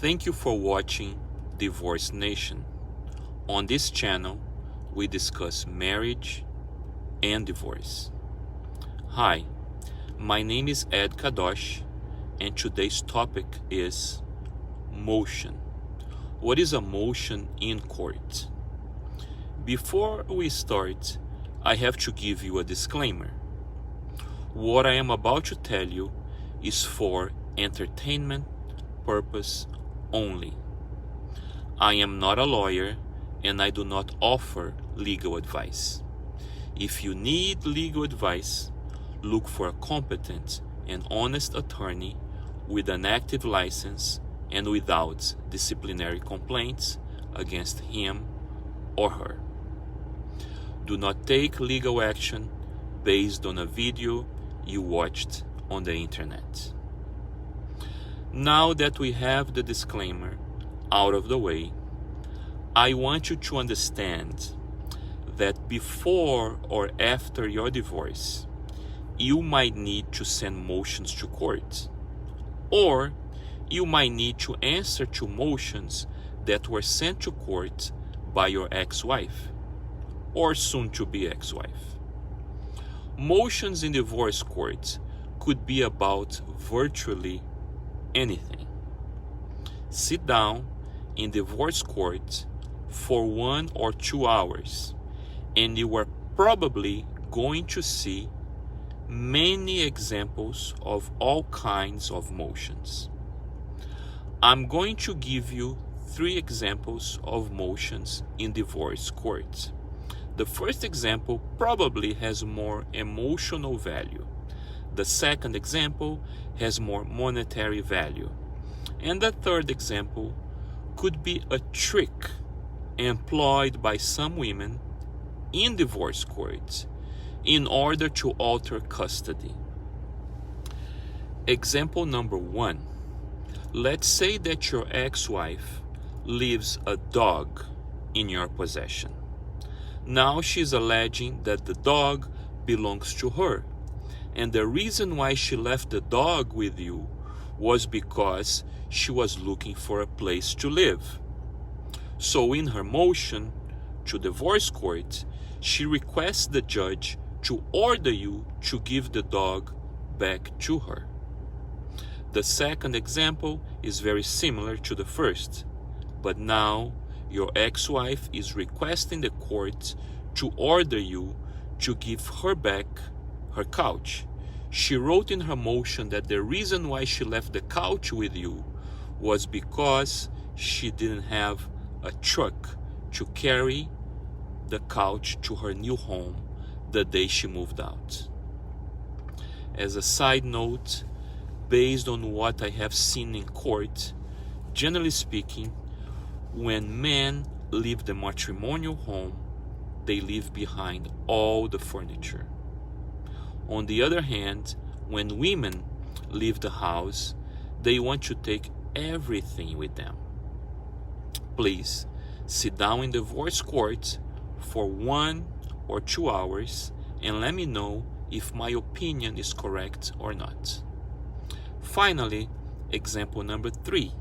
Thank you for watching Divorce Nation. On this channel, we discuss marriage and divorce. Hi, my name is Ed Kadosh, and today's topic is motion. What is a motion in court? Before we start, I have to give you a disclaimer. What I am about to tell you is for entertainment purpose only. I am not a lawyer and I do not offer legal advice. If you need legal advice, look for a competent and honest attorney with an active license and without disciplinary complaints against him or her. Do not take legal action based on a video you watched on the internet. Now that we have the disclaimer out of the way, I want you to understand that before or after your divorce, you might need to send motions to court, or you might need to answer to motions that were sent to court by your ex-wife or soon-to-be ex-wife. Motions in divorce court could be about virtually anything. Sit down in divorce court for 1 or 2 hours and you are probably going to see many examples of all kinds of motions. I'm going to give you 3 examples of motions in divorce court. The first example probably has more emotional value. The second example has more monetary value. And the third example could be a trick employed by some women in divorce courts in order to alter custody. Example number 1. Let's say that your ex-wife leaves a dog in your possession. Now she's alleging that the dog belongs to her. And the reason why she left the dog with you was because she was looking for a place to live. So in her motion to divorce court, she requests the judge to order you to give the dog back to her. The second example is very similar to the first, but now your ex-wife is requesting the court to order you to give her back her couch. She wrote in her motion that the reason why she left the couch with you was because she didn't have a truck to carry the couch to her new home the day she moved out. As a side note, based on what I have seen in court, generally speaking, when men leave the matrimonial home, they leave behind all the furniture. On the other hand, when women leave the house, they want to take everything with them. Please sit down in divorce court for 1 or 2 hours and let me know if my opinion is correct or not. Finally, example number 3.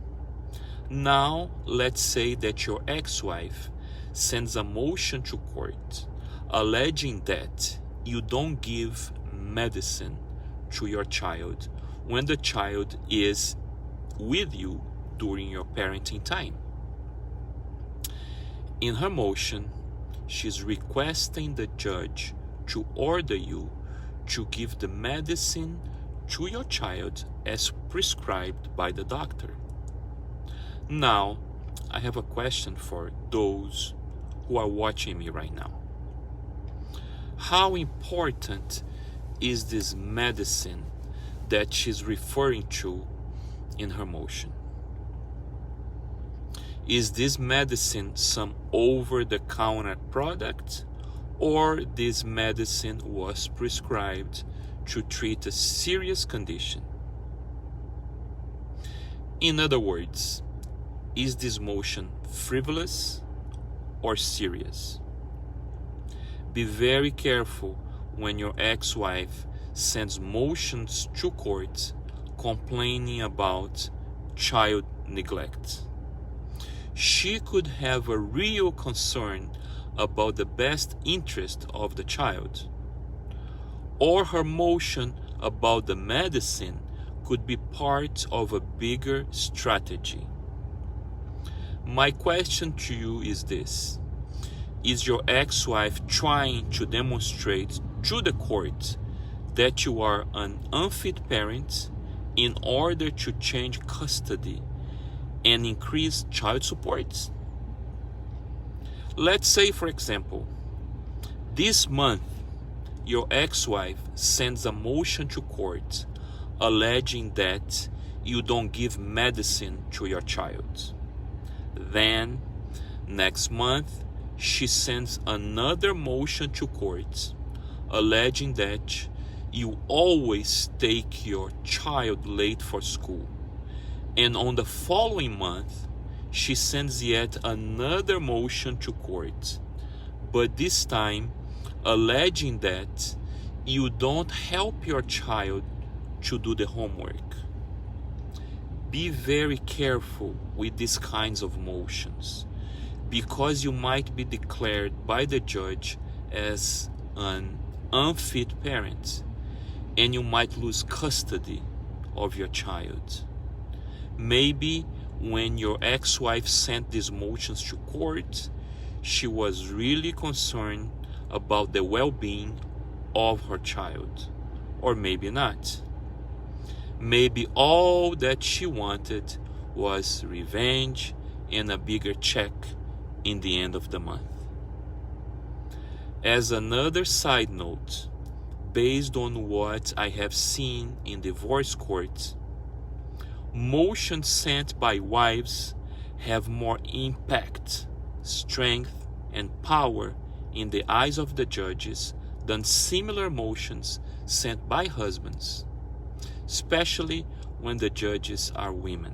Now, let's say that your ex-wife sends a motion to court alleging that you don't give medicine to your child when the child is with you during your parenting time. In her motion, she's requesting the judge to order you to give the medicine to your child as prescribed by the doctor. Now, I have a question for those who are watching me right now. How important is this medicine that she's referring to in her motion? Is this medicine some over-the-counter product, or this medicine was prescribed to treat a serious condition? In other words, is this motion frivolous or serious? Be very careful when your ex-wife sends motions to court complaining about child neglect. She could have a real concern about the best interest of the child, or her motion about the medicine could be part of a bigger strategy. My question to you is this: is your ex-wife trying to demonstrate to the court that you are an unfit parent in order to change custody and increase child support? Let's say, for example, this month your ex-wife sends a motion to court alleging that you don't give medicine to your child. Then, next month, she sends another motion to court alleging that you always take your child late for school. And on the following month, she sends yet another motion to court, but this time alleging that you don't help your child to do the homework. Be very careful with these kinds of motions, because you might be declared by the judge as an unfit parent, and you might lose custody of your child. Maybe when your ex-wife sent these motions to court, she was really concerned about the well-being of her child, or maybe not. Maybe all that she wanted was revenge and a bigger check in the end of the month. As another side note, based on what I have seen in divorce courts, motions sent by wives have more impact, strength, and power in the eyes of the judges than similar motions sent by husbands, especially when the judges are women.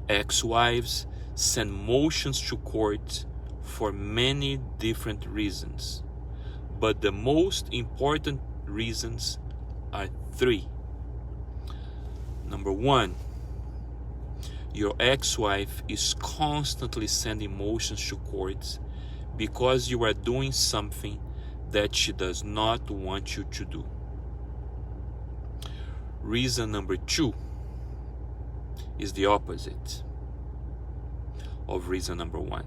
Ex-wives send motions to court for many different reasons, but the most important reasons are three. Number one, your ex-wife is constantly sending motions to court because you are doing something that she does not want you to do. Reason number two is the opposite of reason number one.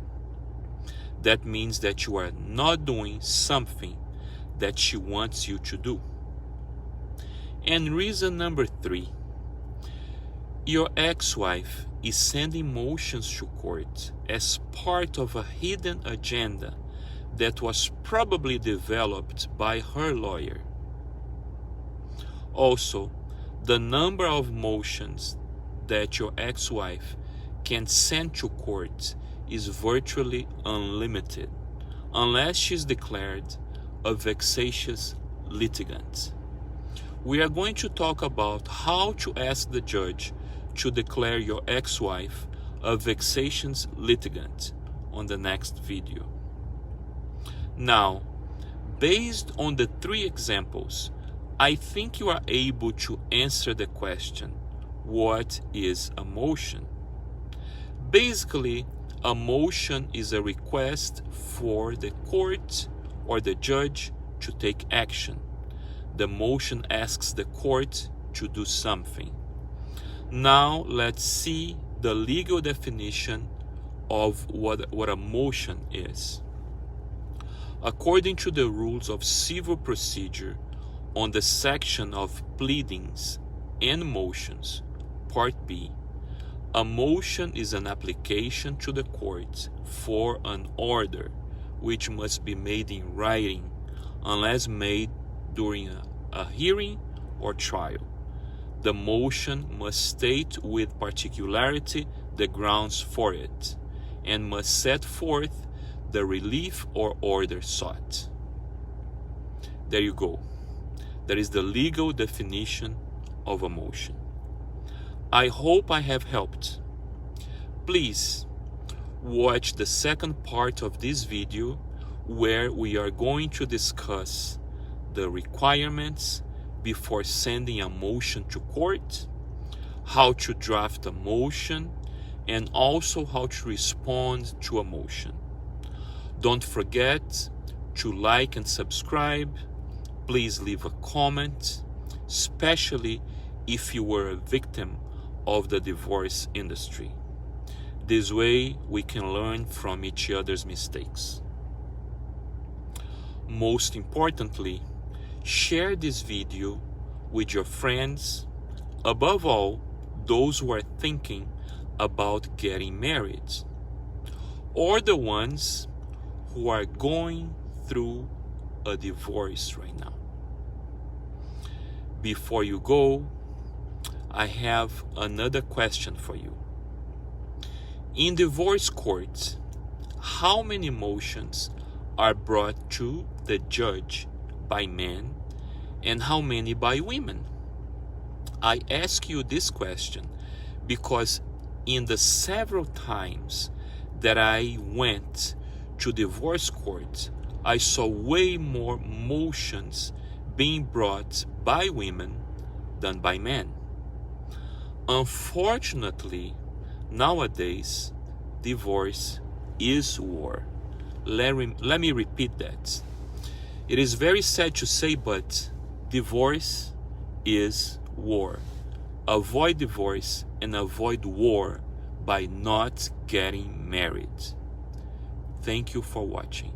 That means that you are not doing something that she wants you to do. And reason number three, your ex-wife is sending motions to court as part of a hidden agenda that was probably developed by her lawyer. Also, the number of motions that your ex-wife can send to court is virtually unlimited, unless she's declared a vexatious litigant. We are going to talk about how to ask the judge to declare your ex-wife a vexatious litigant on the next video. Now, based on the three examples, I think you are able to answer the question, what is a motion? Basically, a motion is a request for the court or the judge to take action. The motion asks the court to do something. Now let's see the legal definition of what a motion is. According to the rules of civil procedure on the section of pleadings and motions, Part B, a motion is an application to the court for an order which must be made in writing unless made during a hearing or trial. The motion must state with particularity the grounds for it and must set forth the relief or order sought. There you go. That is the legal definition of a motion. I hope I have helped. Please watch the second part of this video where we are going to discuss the requirements before sending a motion to court, how to draft a motion, and also how to respond to a motion. Don't forget to like and subscribe. Please leave a comment, especially if you were a victim of the divorce industry. This way we can learn from each other's mistakes. Most importantly, share this video with your friends, above all, those who are thinking about getting married, or the ones who are going through a divorce right now. Before you go, I have another question for you. In divorce courts, how many motions are brought to the judge by men and how many by women? I ask you this question because in the several times that I went to divorce court, I saw way more motions being brought by women than by men. Unfortunately, nowadays, divorce is war. Let me repeat that. It is very sad to say, but divorce is war. Avoid divorce and avoid war by not getting married. Thank you for watching.